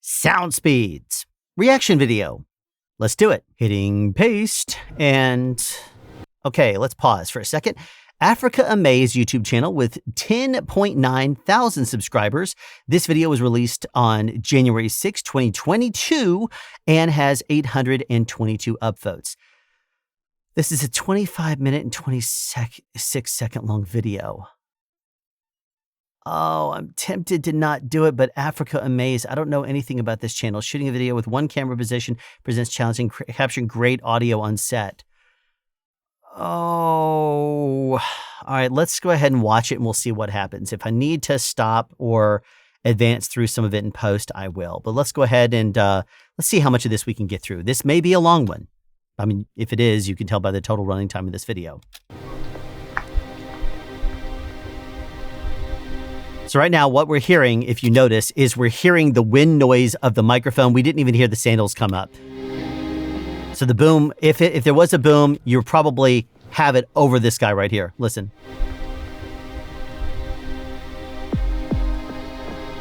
sound speeds, reaction video. Let's do it. Hitting paste and okay, let's pause for a second. Africa Amaze YouTube channel with 10.9 thousand subscribers. This video was released on January 6, 2022 and has 822 upvotes. This is a 25-minute and 26-second long video. Oh, I'm tempted to not do it, but Africa Amaze, I don't know anything about this channel. Shooting a video with one camera position presents challenging capturing great audio on set. Oh, all right, let's go ahead and watch it and we'll see what happens. If I need to stop or advance through some of it in post, I will. But let's go ahead and let's see how much of this we can get through. This may be a long one. I mean, if it is, you can tell by the total running time of this video. So right now, what we're hearing, if you notice, is we're hearing the wind noise of the microphone. We didn't even hear the sandals come up. So the boom, if there was a boom, you probably have it over this guy right here. Listen.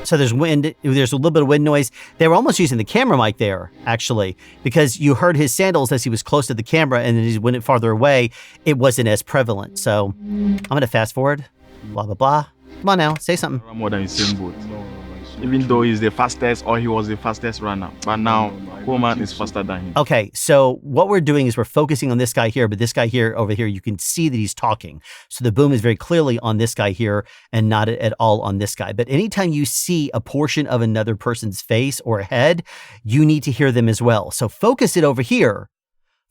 So there's wind, there's a little bit of wind noise. They were almost using the camera mic there, actually, because you heard his sandals as he was close to the camera, and then as he went farther away, it wasn't as prevalent. So I'm going to fast forward, blah, blah, blah. Come on now, say something. More than Usain Bolt. Even though he's the fastest or he was the fastest runner. But now, Coleman is faster than him. Okay, so what we're doing is we're focusing on this guy here, but this guy here, over here, you can see that he's talking. So the boom is very clearly on this guy here and not at all on this guy. But anytime you see a portion of another person's face or head, you need to hear them as well. So focus it over here.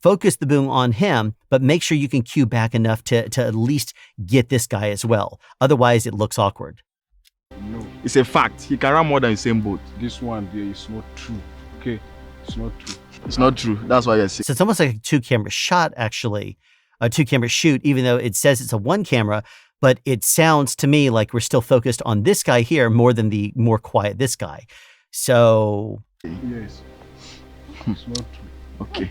Focus the boom on him, but make sure you can cue back enough to at least get this guy as well. Otherwise, it looks awkward. No. It's a fact. He can run more than Usain Bolt. This one there is not true. Okay, it's not true. It's not true. That's why you're saying. So it's almost like a two-camera shot, actually, a two-camera shoot, even though it says it's a one camera, but it sounds to me like we're still focused on this guy here more than the more quiet this guy. So Yes, it's not true. Okay.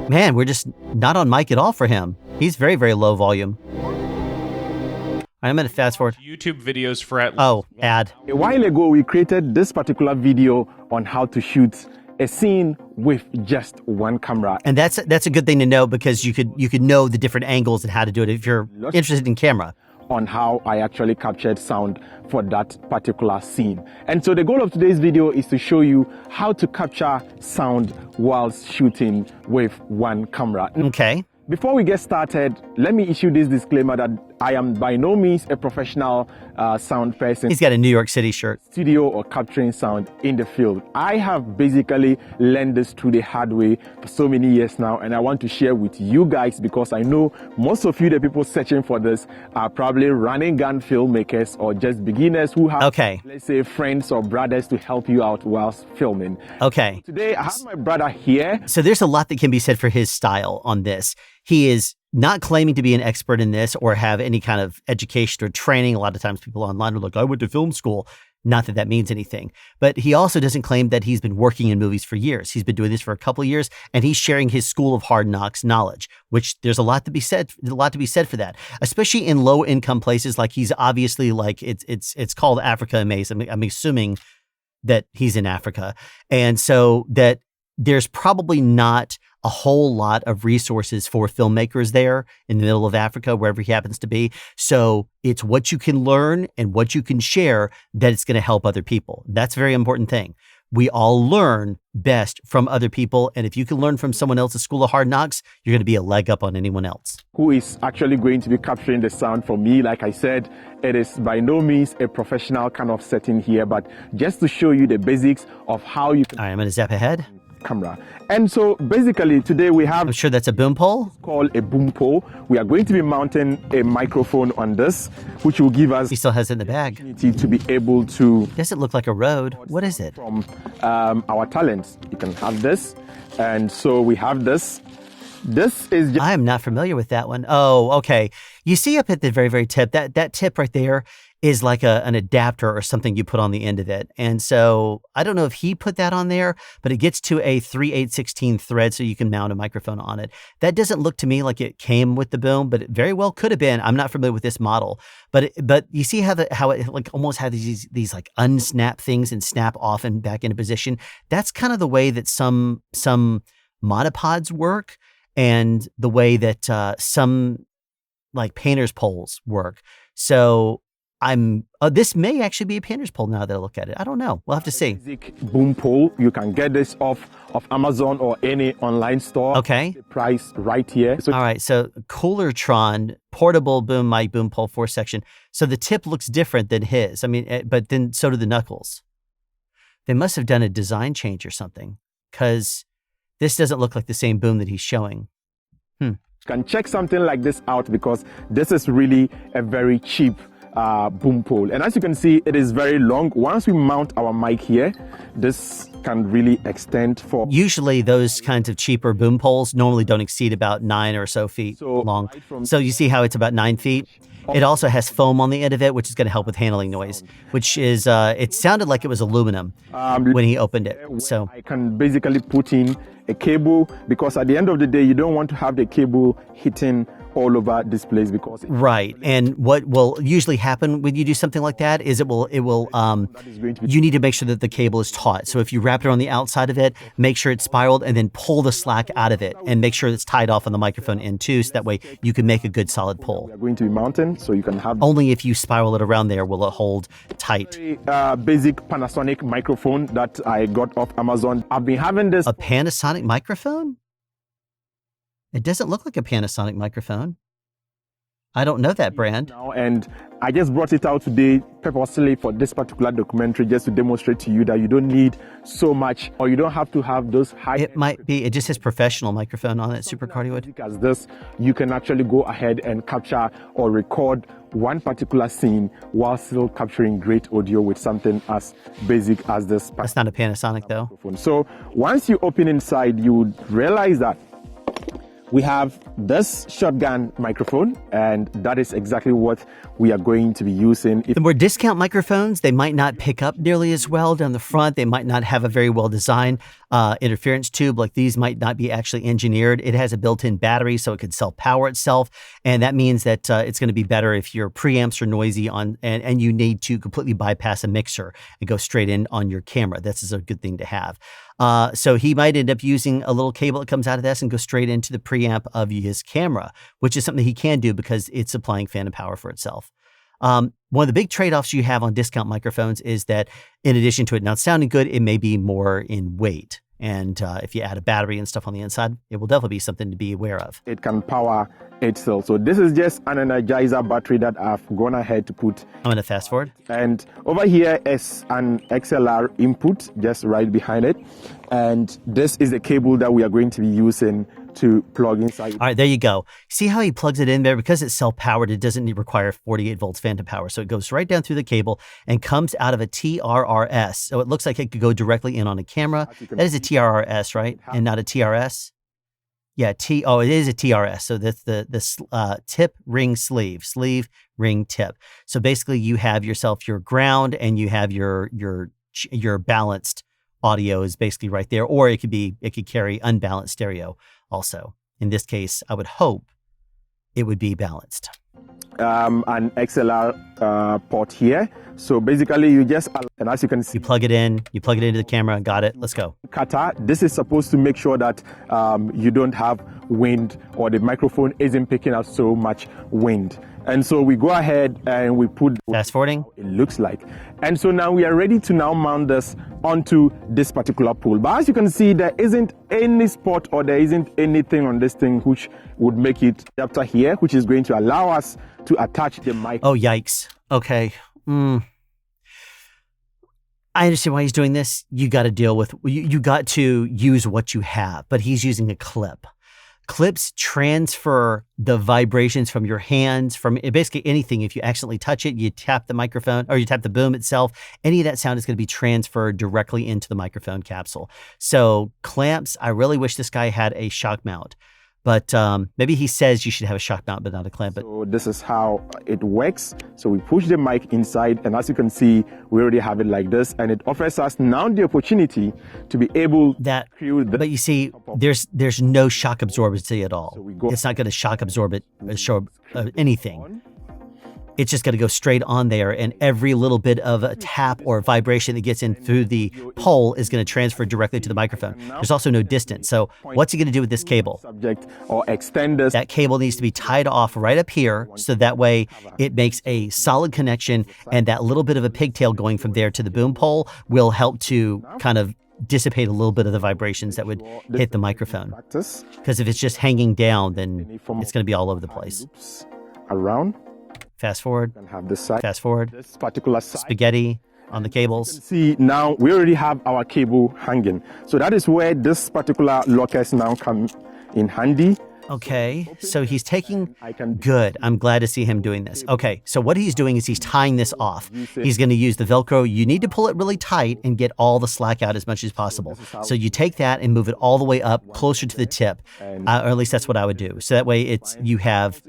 man, we're just not on mic at all for him. He's very, very low volume. All right, I'm going to fast forward. YouTube videos for at least Oh, ad. A while ago, we created this particular video on how to shoot a scene with just one camera. And that's a good thing to know because you could know the different angles and how to do it if you're interested in camera. On how I actually captured sound for that particular scene. And so the goal of today's video is to show you how to capture sound whilst shooting with one camera. Okay. Before we get started, let me issue this disclaimer that I am by no means a professional sound person. He's got a New York City shirt. Studio or capturing sound in the field. I have basically learned this through the hard way for so many years now, and I want to share with you guys because I know most of you, the people searching for this, are probably running gun filmmakers or just beginners who have, let's say, friends or brothers to help you out whilst filming. Okay. Today, I have my brother here. So there's a lot that can be said for his style on this. He is not claiming to be an expert in this or have any kind of education or training. A lot of times people online are like, I went to film school. Not that that means anything. But he also doesn't claim that he's been working in movies for years. He's been doing this for a couple of years, and he's sharing his school of hard knocks knowledge, which there's a lot to be said for that, especially in low income places. Like he's obviously like, it's called Africa Amaze. I'm assuming that he's in Africa. And so that there's probably not a whole lot of resources for filmmakers there in the middle of Africa, wherever he happens to be. So it's what you can learn and what you can share that it's going to help other people. That's a very important thing. We all learn best from other people. And if you can learn from someone else's school of hard knocks, you're going to be a leg up on anyone else. Who is actually going to be capturing the sound for me. Like I said, it is by no means a professional kind of setting here, but just to show you the basics of how you can... All right, I'm going to zap ahead. Camera. And so basically today we have... I'm sure that's a boom pole. Called a boom pole. We are going to be mounting a microphone on this, which will give us... He still has it in the bag. ...to be able to... Does it look like a road? What is it? From our talents. You can have this. And so we have this. This is... I am not familiar with that one. Oh, okay. You see up at the very, very tip, that tip right there is like an adapter or something you put on the end of it. And so I don't know if he put that on there, but it gets to a 3/8/16 thread so you can mount a microphone on it. That doesn't look to me like it came with the boom, but it very well could have been. I'm not familiar with this model, but you see how it like almost had these like unsnap things and snap off and back into position. That's kind of the way that some monopods work and the way that some like painter's poles work. So this may actually be a painter's pole now that I look at it. I don't know. We'll have to see. Basic boom pole. You can get this off of Amazon or any online store. Okay. The price right here. So all right. So Coolertron portable boom mic boom pole 4-section. So the tip looks different than his. I mean, but then so do the knuckles. They must have done a design change or something because this doesn't look like the same boom that he's showing. you can check something like this out because this is really a very cheap boom pole, and as you can see, it is very long. Once we mount our mic here, this can really extend for. Usually those kinds of cheaper boom poles normally don't exceed about 9 or so feet long. So you see how it's about 9 feet. It also has foam on the end of it, which is going to help with handling noise, which is, it sounded like it was aluminum when he opened it. So I can basically put in a cable because at the end of the day, you don't want to have the cable hitting all over this place because right. And what will usually happen when you do something like that is you need to make sure that the cable is taut. So if you wrap it on the outside of it, make sure it's spiraled and then pull the slack out of it and make sure it's tied off on the microphone end too. So that way you can make a good solid pull. we are going to be mounting, so you can have only if you spiral it around there will it hold tight. Basic Panasonic microphone that I got off Amazon. I've been having this. A Panasonic microphone? It doesn't look like a Panasonic microphone. I don't know that brand. Now, and I just brought it out today purposely for this particular documentary just to demonstrate to you that you don't need so much or you don't have to have those high. It might be, it just has professional microphone on it, Super Cardioid. As this, you can actually go ahead and capture or record one particular scene while still capturing great audio with something as basic as this. That's not a Panasonic though. So once you open inside, you would realize that we have this shotgun microphone, and that is exactly what we are going to be using. The more discount microphones, they might not pick up nearly as well down the front. They might not have a very well designed interference tube. Like these might not be actually engineered. It has a built-in battery, so it could self-power itself. And that means that it's going to be better if your preamps are noisy and you need to completely bypass a mixer and go straight in on your camera. This is a good thing to have. So he might end up using a little cable that comes out of this and go straight into the preamp of his camera, which is something he can do because it's supplying phantom power for itself. One of the big trade-offs you have on discount microphones is that in addition to it not sounding good, it may be more in weight. And if you add a battery and stuff on the inside, it will definitely be something to be aware of. It can power itself. So this is just an Energizer battery that I've gone ahead to put. I'm going to fast forward. And over here is an XLR input just right behind it. And this is the cable that we are going to be using to plug inside. All right, there you go. See how he plugs it in there? Because it's self-powered, it doesn't require 48 volts phantom power. So it goes right down through the cable and comes out of a TRRS. So it looks like it could go directly in on a camera. That is a TRRS, right? And not a TRS? Yeah, it is a TRS. So that's the tip ring sleeve ring tip. So basically you have yourself your ground and you have your balanced audio is basically right there, or it could carry unbalanced stereo also. In this case, I would hope it would be balanced. An XLR port here. So basically you just, and as you can see, you plug it into the camera, got it, let's go. Cutter, this is supposed to make sure that you don't have wind or the microphone isn't picking up so much wind. And so we go ahead and we put fast forwarding. It looks like. And so now we are ready to now mount this onto this particular pole. But as you can see, there isn't any spot or there isn't anything on this thing which would make it adapter here, which is going to allow us to attach the mic. Oh, yikes. Okay. I understand why he's doing this. You got to deal with, you got to use what you have, but he's using a clip. Clips transfer the vibrations from your hands, from basically anything. If you accidentally touch it, you tap the microphone or you tap the boom itself, any of that sound is going to be transferred directly into the microphone capsule. So clamps, I really wish this guy had a shock mount. But maybe he says you should have a shock mount, but not a clamp. But So this is how it works. So we push the mic inside, and as you can see, we already have it like this, and it offers us now the opportunity to be able to cue the. But you see, there's no shock absorbency at all. So we go- It's not going to shock absorb it, anything. It's just going to go straight on there, and every little bit of a tap or vibration that gets in through the pole is going to transfer directly to the microphone. There's also no distance. So what's he going to do with this cable? Subject or extend this. That cable needs to be tied off right up here, so that way it makes a solid connection, and that little bit of a pigtail going from there to the boom pole will help to kind of dissipate a little bit of the vibrations that would hit the microphone. Because if it's just hanging down, then it's going to be all over the place. Loops around. Fast forward, And have this side. fast forward, This particular side. spaghetti on the cables. See, now we already have our cable hanging. So that is where this particular lockers now come in handy. Okay, so he's taking, I can good. I'm glad to see him doing this. Okay, so what he's doing is he's tying this off. He's going to use the Velcro. You need to pull it really tight and get all the slack out as much as possible. So you take that and move it all the way up closer to the tip, or at least that's what I would do. So that way you have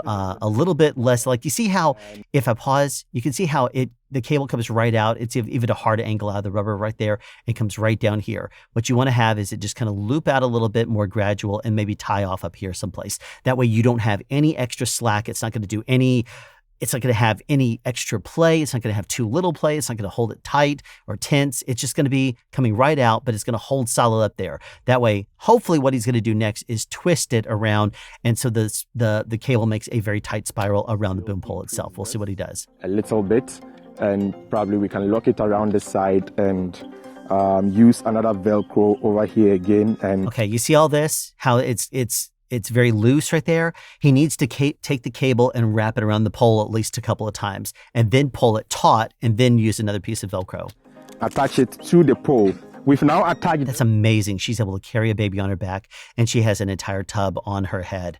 a little bit less, like you see how if I pause, you can see how the cable comes right out. It's even a hard angle out of the rubber right there. It comes right down here. What you want to have is it just kind of loop out a little bit more gradual and maybe tie off up here someplace. That way you don't have any extra slack. It's not going to have any extra play. It's not going to have too little play. It's not going to hold it tight or tense. It's just going to be coming right out, but it's going to hold solid up there. That way, hopefully what he's going to do next is twist it around. And so the cable makes a very tight spiral around the boom pole itself. We'll see what he does. a little bit, and probably we can lock it around the side and use another Velcro over here again. And Okay, you see all this? How it's very loose right there. He needs to take the cable and wrap it around the pole at least a couple of times, and then pull it taut, and then use another piece of Velcro. attach it to the pole. We've now attached. That's amazing. She's able to carry a baby on her back, and she has an entire tub on her head.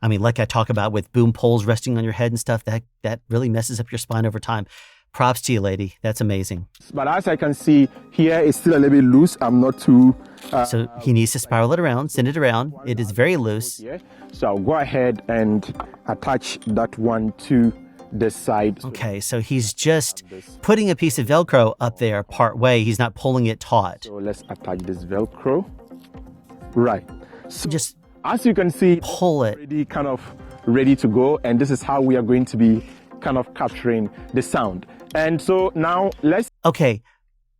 I mean, like I talk about with boom poles resting on your head and stuff, that really messes up your spine over time. Props to you, lady. That's amazing. But as I can see here, it's still a little bit loose. I'm not too. So he needs to spiral it around, send it around. It is very loose. Here. So I'll go ahead and attach that one to the side. Okay, so he's just putting a piece of Velcro up there part way. He's not pulling it taut. So let's attach this Velcro. Right. So Just as you can see, pull it. already kind of ready to go, and this is how we are going to be kind of capturing the sound. And so now let's. Okay,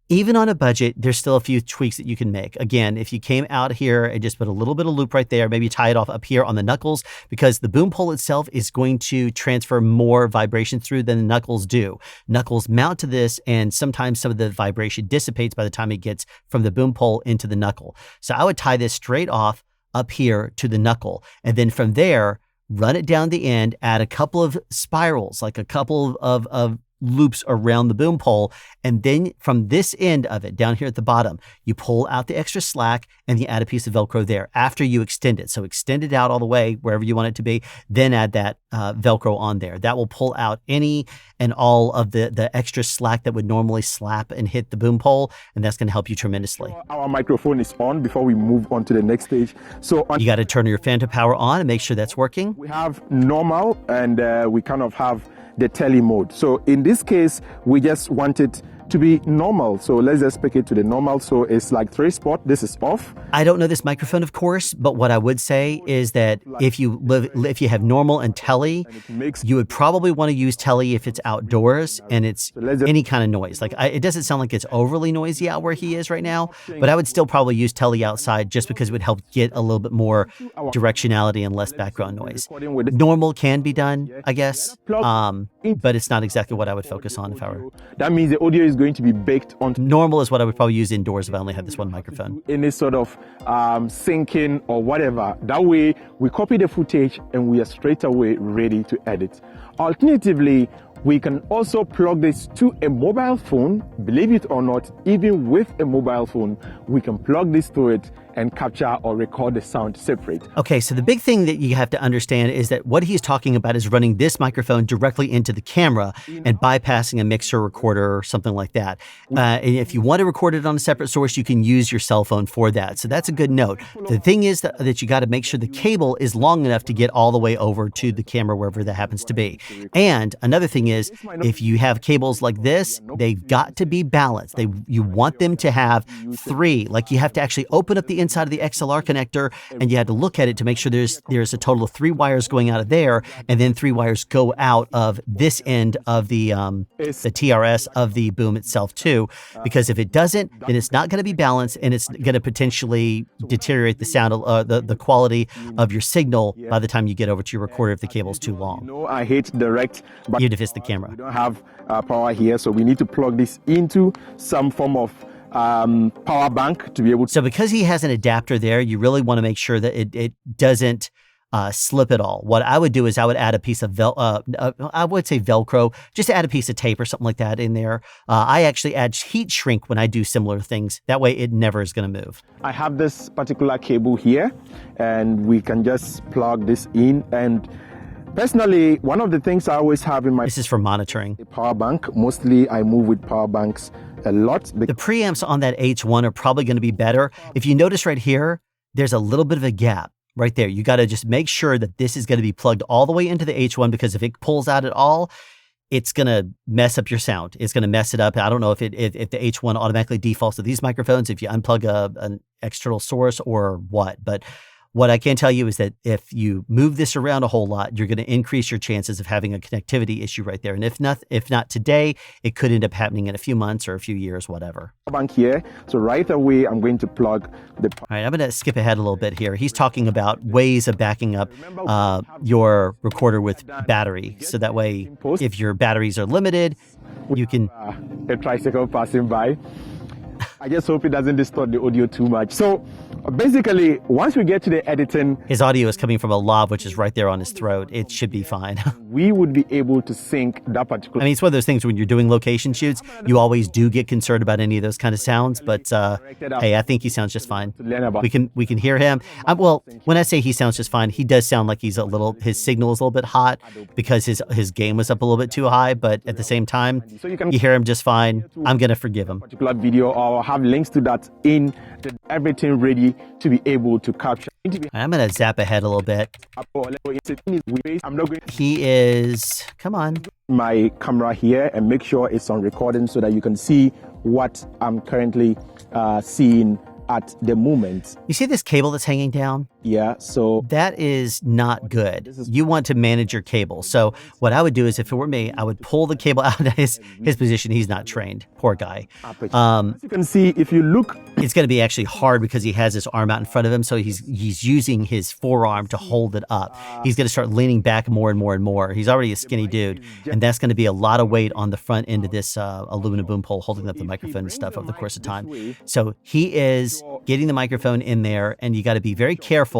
even on a budget, there's still a few tweaks that you can make. Again, if you came out here and just put a little bit of loop right there, maybe tie it off up here on the knuckles, because the boom pole itself is going to transfer more vibration through than the knuckles do. Knuckles mount to this, and sometimes some of the vibration dissipates by the time it gets from the boom pole into the knuckle. So I would tie this straight off up here to the knuckle, and then from there, run it down the end, add a couple of spirals, like a couple of loops around the boom pole, and then from this end of it down here at the bottom, you pull out the extra slack and you add a piece of Velcro there after you extend it. So extend it out all the way wherever you want it to be, then add that Velcro on there. That will pull out any and all of the extra slack that would normally slap and hit the boom pole, and that's going to help you tremendously. Our microphone is on before we move on to the next stage. So on You got to turn your phantom power on and make sure that's working. we have normal, and we kind of have the tele mode. So in this case, we just want it to be normal. So let's just pick it to the normal. So it's like 3 spot. This is off. I don't know this microphone, of course, but what I would say is that if you have normal and tele, you would probably want to use tele if it's outdoors and it's any kind of noise. Like it doesn't sound like it's overly noisy out where he is right now, but I would still probably use tele outside just because it would help get a little bit more directionality and less background noise. Normal can be done, I guess, but it's not exactly what I would focus on if I were. That means the audio is going to be baked onto Normal is what I would probably use indoors if I only had this one microphone. any sort of syncing or whatever. That way, we copy the footage and we are straight away ready to edit. Alternatively, we can also plug this to a mobile phone. Believe it or not, even with a mobile phone, we can plug this to it and capture or record the sound separate. Okay, so the big thing that you have to understand is that what he's talking about is running this microphone directly into the camera and bypassing a mixer recorder or something like that. And if you want to record it on a separate source, you can use your cell phone for that. So that's a good note. The thing is that you got to make sure the cable is long enough to get all the way over to the camera, wherever that happens to be. And another thing is, if you have cables like this, they've got to be balanced. You want them to have 3, like you have to actually open up the inside of the XLR connector, and you have to look at it to make sure there's a total of 3 wires going out of there, and then 3 wires go out of this end of the TRS of the boom itself too. Because if it doesn't, then it's not going to be balanced, and it's going to potentially deteriorate the sound, the quality of your signal by the time you get over to your recorder if the cable's too long. No, I hate direct, but Even if it's the camera. we don't have power here, so we need to plug this into some form of power bank to be able to. So because he has an adapter there, you really want to make sure that it doesn't slip at all. What I would do is I would add a piece of I would say Velcro, just add a piece of tape or something like that in there. I actually add heat shrink when I do similar things. That way it never is going to move. I have this particular cable here, and we can just plug this in. And personally, one of the things I always have in my This is for monitoring. power bank, mostly I move with power banks a lot. The preamps on that H1 are probably going to be better. If you notice right here, there's a little bit of a gap right there. You got to just make sure that this is going to be plugged all the way into the H1, because if it pulls out at all, it's going to mess up your sound. It's going to mess it up. I don't know if the H1 automatically defaults to these microphones, if you unplug an external source or what. But what I can tell you is that if you move this around a whole lot, you're going to increase your chances of having a connectivity issue right there. And if not today, it could end up happening in a few months or a few years, whatever. Bank here. So right away, I'm going to plug the. All right, I'm going to skip ahead a little bit here. He's talking about ways of backing up your recorder with battery. So that way, if your batteries are limited, you can. A tricycle passing by. I just hope it doesn't distort the audio too much. So basically, once we get to the editing, his audio is coming from a lav, which is right there on his throat. It should be fine. we would be able to sync that particular. I mean, it's one of those things when you're doing location shoots, you always do get concerned about any of those kind of sounds. But hey, I think he sounds just fine. We can hear him. Well, when I say he sounds just fine, he does sound like his signal is a little bit hot because his gain was up a little bit too high. But at the same time, you hear him just fine. I'm gonna forgive him. Particular video, or have links to that in everything ready to be able to capture. I'm gonna zap ahead a little bit. He is. Come on. My camera here and make sure it's on recording so that you can see what I'm currently seeing at the moment. You see this cable that's hanging down? Yeah, so that is not good. You want to manage your cable. So what I would do is, if it were me, I would pull the cable out of his position. He's not trained. Poor guy. As you can see, if you look, it's going to be actually hard because he has his arm out in front of him. So he's using his forearm to hold it up. He's going to start leaning back more and more and more. He's already a skinny dude. And that's going to be a lot of weight on the front end of this aluminum boom pole holding up the microphone and stuff over the course of time. So he is getting the microphone in there, and you got to be very careful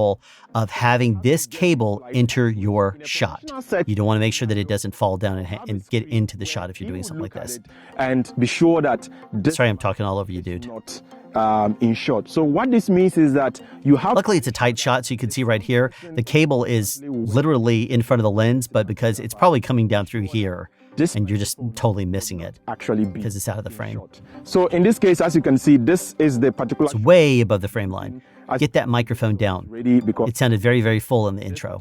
of having this cable enter your shot. You don't want to make sure that it doesn't fall down and get into the shot if you're doing something like this. And be sure that sorry, I'm talking all over you, dude. Not in shot. So what this means is that you have. Luckily, it's a tight shot, so you can see right here. The cable is literally in front of the lens, but because it's probably coming down through here, and you're just totally missing it actually because it's out of the frame. So in this case, as you can see, this is the particular. It's way above the frame line. Get that microphone down. It sounded very, very full in the intro.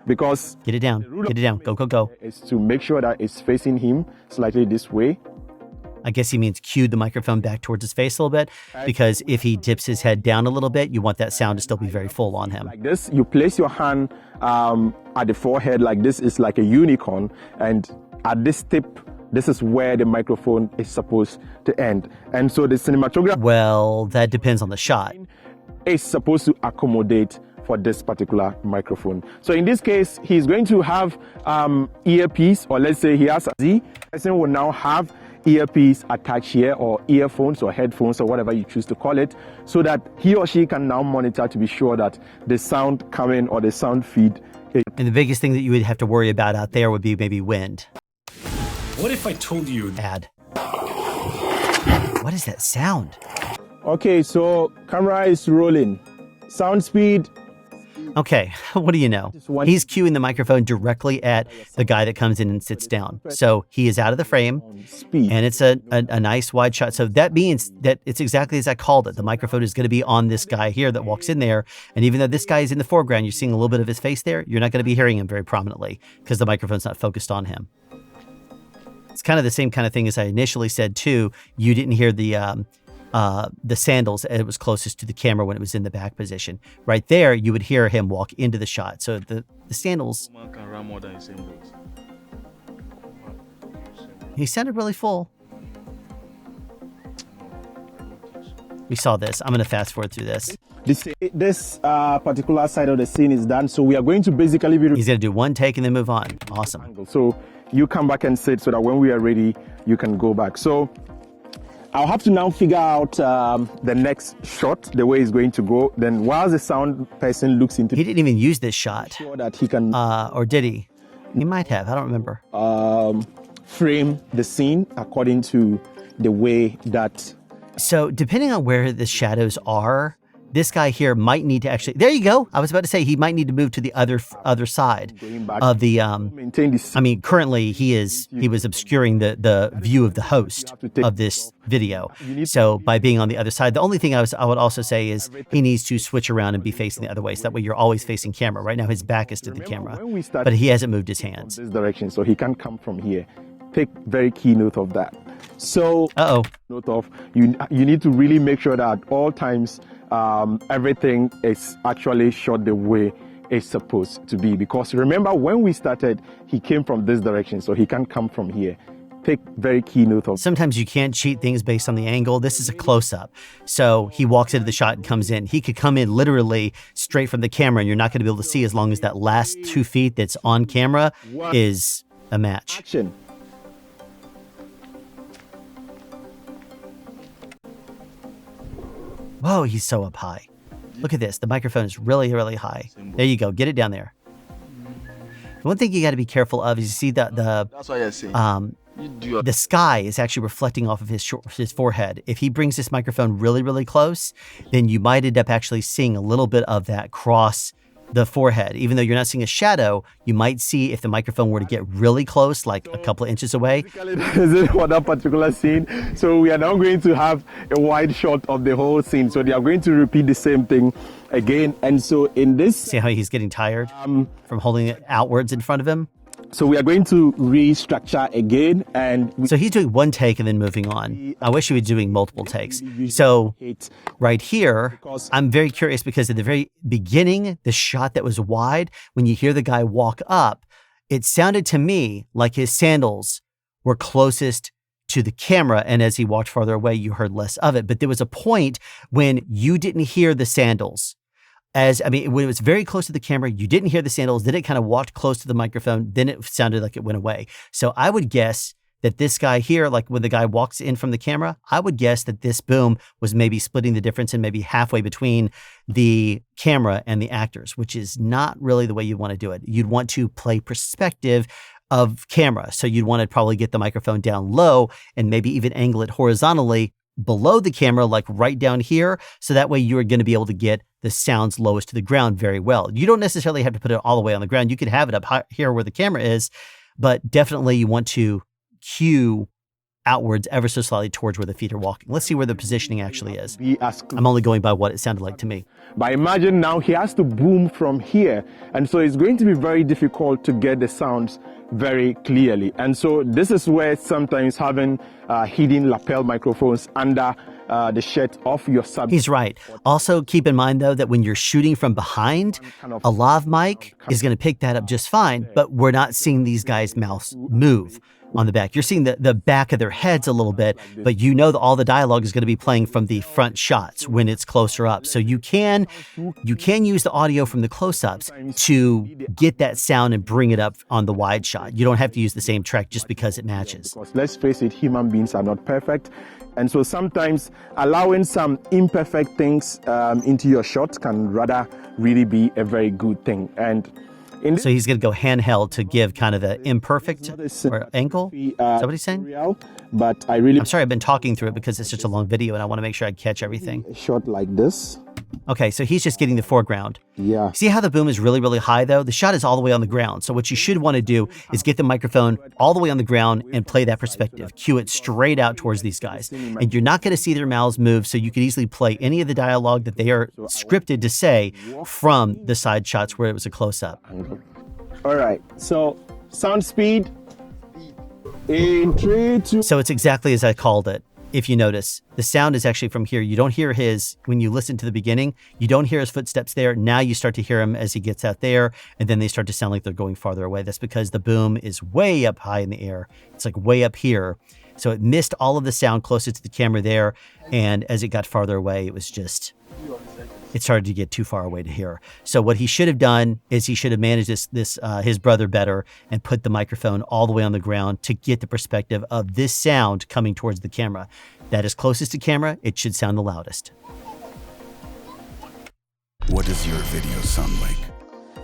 Because get it down. Get it down. Go, go, go. Is to make sure that it's facing him slightly this way. I guess he means cue the microphone back towards his face a little bit, because if he dips his head down a little bit, you want that sound to still be very full on him. Like this, you place your hand at the forehead like this is like a unicorn, and at this tip, this is where the microphone is supposed to end. And so the cinematographer, well, that depends on the shot, is supposed to accommodate for this particular microphone. So in this case, he's going to have earpiece, or let's say he has a Z. Person will now have earpiece attached here, or earphones or headphones or whatever you choose to call it, so that he or she can now monitor to be sure that the sound coming or the sound feed. And the biggest thing that you would have to worry about out there would be maybe wind. What if I told you? What is that sound? Okay, so camera is rolling. Sound speed. Okay, what do you know? He's cueing the microphone directly at the guy that comes in and sits down. So he is out of the frame, and it's a nice wide shot. So that means that it's exactly as I called it. The microphone is going to be on this guy here that walks in there. And even though this guy is in the foreground, you're seeing a little bit of his face there, you're not going to be hearing him very prominently because the microphone's not focused on him. It's kind of the same kind of thing as I initially said, too. You didn't hear the sandals, it was closest to the camera when it was in the back position. Right there, you would hear him walk into the shot. So the sandals, Man can run more than his symbols. he sounded really full. We saw this. I'm going to fast forward through this. This particular side of the scene is done. So we are going to basically be... He's going to do one take and then move on. Awesome. So you come back and sit so that when we are ready, you can go back. So I'll have to now figure out the next shot, the way it's going to go. Then while the sound person looks into... He didn't even use this shot. Sure that he can... or did he? He might have. I don't remember. Frame the scene according to the way that... So depending on where the shadows are, this guy here might need to actually... There you go. I was about to say he might need to move to the other side of the... I mean, currently he was obscuring the view of the host of this video. So by being on the other side, the only thing I would also say is he needs to switch around and be facing the other way. So that way you're always facing camera. Right now his back is to the camera, but he hasn't moved his hands. This direction, so he can come from here. Take very key note of that. So note of you need to really make sure that at all times everything is actually shot the way it's supposed to be, because remember when we started he came from this direction, so he can't come from here. Take very key note of. Sometimes you can't cheat things based on the angle. This is a close-up. So he walks into the shot and comes in. He could come in literally straight from the camera and you're not going to be able to see as long as that last 2 feet that's on camera is a match. Action. Whoa, he's so up high. Look at this. The microphone is really, really high. There you go. Get it down there. One thing you got to be careful of is you see That's what you're saying. the sky is actually reflecting off of his forehead. If he brings this microphone really, really close, then you might end up actually seeing a little bit of that cross the forehead. Even though you're not seeing a shadow, you might see if the microphone were to get really close, like a couple of inches away. Is it for that particular scene? So we are now going to have a wide shot of the whole scene. So they are going to repeat the same thing again. And so in this... See how he's getting tired from holding it outwards in front of him? So we are going to restructure again, and so he's doing one take and then moving on. I wish he was doing multiple takes. So right here, I'm very curious because at the very beginning, the shot that was wide, when you hear the guy walk up, it sounded to me like his sandals were closest to the camera, and as he walked farther away, you heard less of it. But there was a point when you didn't hear the sandals. When it was very close to the camera, you didn't hear the sandals, then it kind of walked close to the microphone, then it sounded like it went away. So I would guess that this guy here, like when the guy walks in from the camera, I would guess that this boom was maybe splitting the difference and maybe halfway between the camera and the actors, which is not really the way you want to do it. You'd want to play perspective of camera. So you'd want to probably get the microphone down low and maybe even angle it horizontally below the camera, like right down here. So that way you're going to be able to get the sounds lowest to the ground very well. You don't necessarily have to put it all the way on the ground. You could have it up here where the camera is, but definitely you want to cue outwards ever so slightly towards where the feet are walking. Let's see where the positioning actually is. I'm only going by what it sounded like to me. But imagine now he has to boom from here. And so it's going to be very difficult to get the sounds very clearly. And so this is where sometimes having hidden lapel microphones under the shirt of your sub. He's right. Also keep in mind though that when you're shooting from behind, a lav mic is going to pick that up just fine, but we're not seeing these guys' mouths move on the back. You're seeing the back of their heads a little bit, but you know that all the dialogue is going to be playing from the front shots when it's closer up. So you can use the audio from the close-ups to get that sound and bring it up on the wide shot. You don't have to use the same track just because it matches. Let's face it, human beings are not perfect. And so sometimes allowing some imperfect things into your shot can rather really be a very good thing. And In So he's going to go handheld to give kind of an imperfect not a or angle. Is that what he's saying? tutorial, but I really I'm sorry, I've been talking through it because it's such a long video and I want to make sure I catch everything. a shot like this. Okay, so he's just getting the foreground. Yeah. See how the boom is really, really high though? The shot is all the way on the ground. So what you should want to do is get the microphone all the way on the ground and play that perspective. Cue it straight out towards these guys. And you're not going to see their mouths move, so you could easily play any of the dialogue that they are scripted to say from the side shots where it was a close-up. All right. So sound speed in 3, 2. So it's exactly as I called it. If you notice, the sound is actually from here. You don't hear his, when you listen to the beginning, you don't hear his footsteps there. Now you start to hear him as he gets out there, and then they start to sound like they're going farther away. That's because the boom is way up high in the air. It's like way up here. So it missed all of the sound closer to the camera there. And as it got farther away, it was just, it started to get too far away to hear. So what he should have done is he should have managed his brother better and put the microphone all the way on the ground to get the perspective of this sound coming towards the camera. That is closest to camera, it should sound the loudest. What does your video sound like?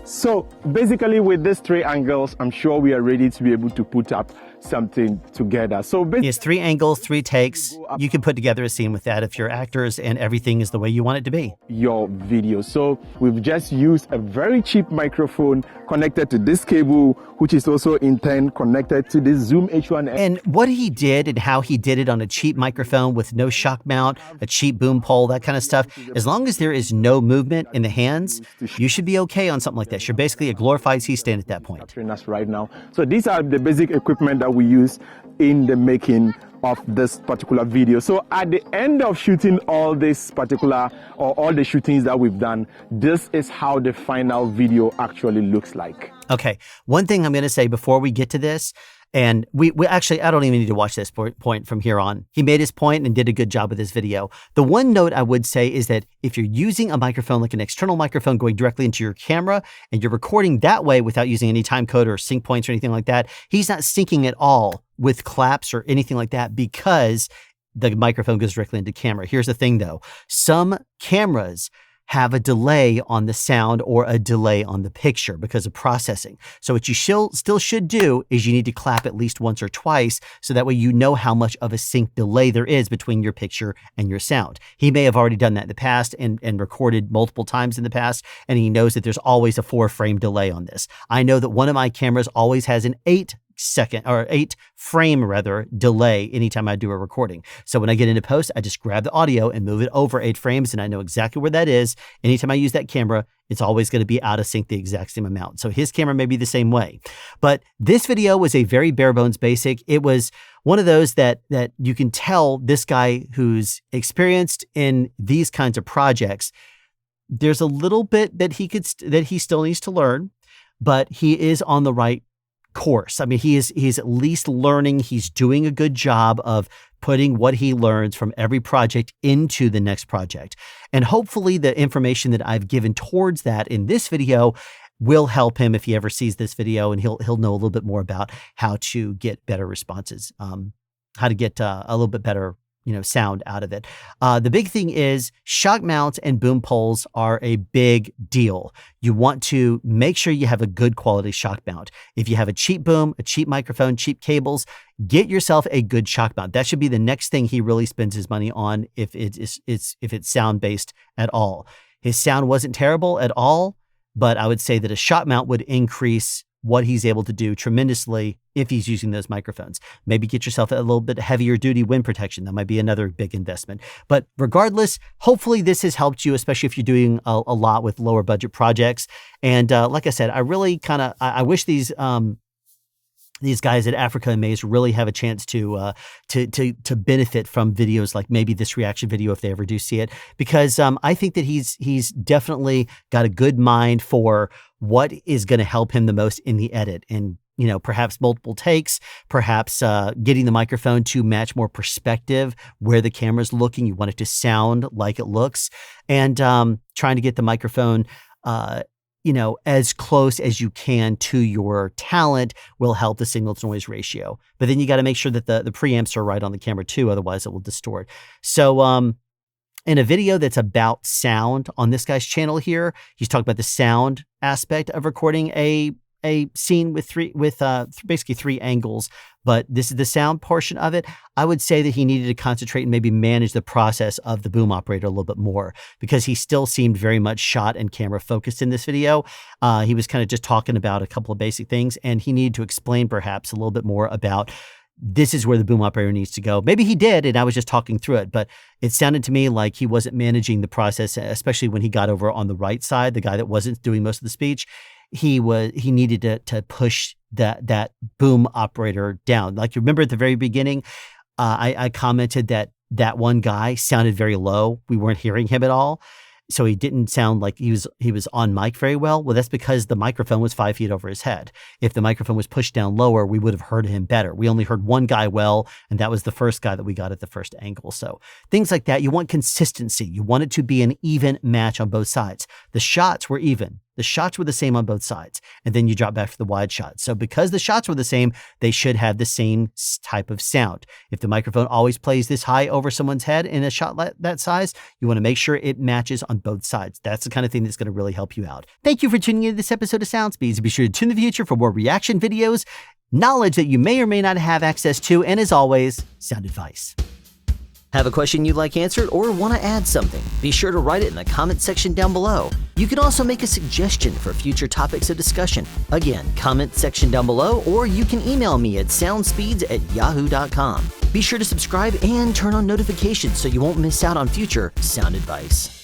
So basically with these 3 angles, I'm sure we are ready to be able to put up something together. So He has 3 angles, 3 takes. You can put together a scene with that if you're actors and everything is the way you want it to be. your video. So we've just used a very cheap microphone connected to this cable, which is also in turn connected to this Zoom H1N. And what he did and how he did it on a cheap microphone with no shock mount, a cheap boom pole, that kind of stuff, as long as there is no movement in the hands, you should be okay on something like this. You're basically a glorified C-stand at that point. Us right now. So these are the basic equipment that we use in the making of this particular video. So at the end of shooting all this particular or all the shootings that we've done, this is how the final video actually looks like. Okay, one thing I'm going to say before we get to this, and we actually, I don't even need to watch this point from here on. He made his point and did a good job with this video. The one note I would say is that if you're using a microphone, like an external microphone going directly into your camera, and you're recording that way without using any time code or sync points or anything like that, he's not syncing at all with claps or anything like that because the microphone goes directly into camera. Here's the thing though. Some cameras have a delay on the sound or a delay on the picture because of processing. So what you still should do is you need to clap at least once or twice so that way you know how much of a sync delay there is between your picture and your sound. He may have already done that in the past and recorded multiple times in the past, and he knows that there's always a 4-frame delay on this. I know that one of my cameras always has an 8-frame delay anytime I do a recording. So when I get into post, I just grab the audio and move it over 8 frames, and I know exactly where that is. Anytime I use that camera, it's always going to be out of sync the exact same amount. So his camera may be the same way. But this video was a very bare bones basic. It was one of those that you can tell this guy who's experienced in these kinds of projects, there's a little bit that he still needs to learn, but he is on the right course. I mean, he's at least learning. He's doing a good job of putting what he learns from every project into the next project. And hopefully the information that I've given towards that in this video will help him if he ever sees this video, and he'll know a little bit more about how to get better responses, how to get a little bit better sound out of it. The big thing is shock mounts and boom poles are a big deal. You want to make sure you have a good quality shock mount. If you have a cheap boom, a cheap microphone, cheap cables, get yourself a good shock mount. That should be the next thing he really spends his money on if it's sound based at all. His sound wasn't terrible at all, but I would say that a shock mount would increase what he's able to do tremendously if he's using those microphones. Maybe get yourself a little bit heavier duty wind protection. That might be another big investment. But regardless, hopefully this has helped you, especially if you're doing a lot with lower budget projects. And like I said, I really I wish these guys at Africa Amaze really have a chance to benefit from videos like maybe this reaction video if they ever do see it, because I think that he's definitely got a good mind for what is going to help him the most in the edit. And perhaps multiple takes, perhaps getting the microphone to match more perspective where the camera's looking. You want it to sound like it looks, and trying to get the microphone as close as you can to your talent will help the signal to noise ratio. But then you got to make sure that the preamps are right on the camera too, otherwise it will distort. So in a video that's about sound on this guy's channel here. He's talked about the sound aspect of recording a scene with basically three angles, but this is the sound portion of it. I would say that he needed to concentrate and maybe manage the process of the boom operator a little bit more, because he still seemed very much shot and camera focused in this video. He was kind of just talking about a couple of basic things, and he needed to explain perhaps a little bit more about this is where the boom operator needs to go. Maybe he did, and I was just talking through it, but it sounded to me like he wasn't managing the process, especially when he got over on the right side, the guy that wasn't doing most of the speech. He needed to push that boom operator down. Like, you remember at the very beginning, I commented that one guy sounded very low. We weren't hearing him at all. So he didn't sound like he was on mic very well. Well, that's because the microphone was 5 feet over his head. If the microphone was pushed down lower, we would have heard him better. We only heard one guy well, and that was the first guy that we got at the first angle. So things like that, you want consistency. You want it to be an even match on both sides. The shots were even. The shots were the same on both sides. And then you drop back for the wide shot. So because the shots were the same, they should have the same type of sound. If the microphone always plays this high over someone's head in a shot that size, you want to make sure it matches on both sides. That's the kind of thing that's going to really help you out. Thank you for tuning in to this episode of Sound Speeds. Be sure to tune in the future for more reaction videos, knowledge that you may or may not have access to, and as always, sound advice. Have a question you'd like answered or want to add something? Be sure to write it in the comment section down below. You can also make a suggestion for future topics of discussion. Again, comment section down below, or you can email me at soundspeeds@yahoo.com. Be sure to subscribe and turn on notifications so you won't miss out on future sound advice.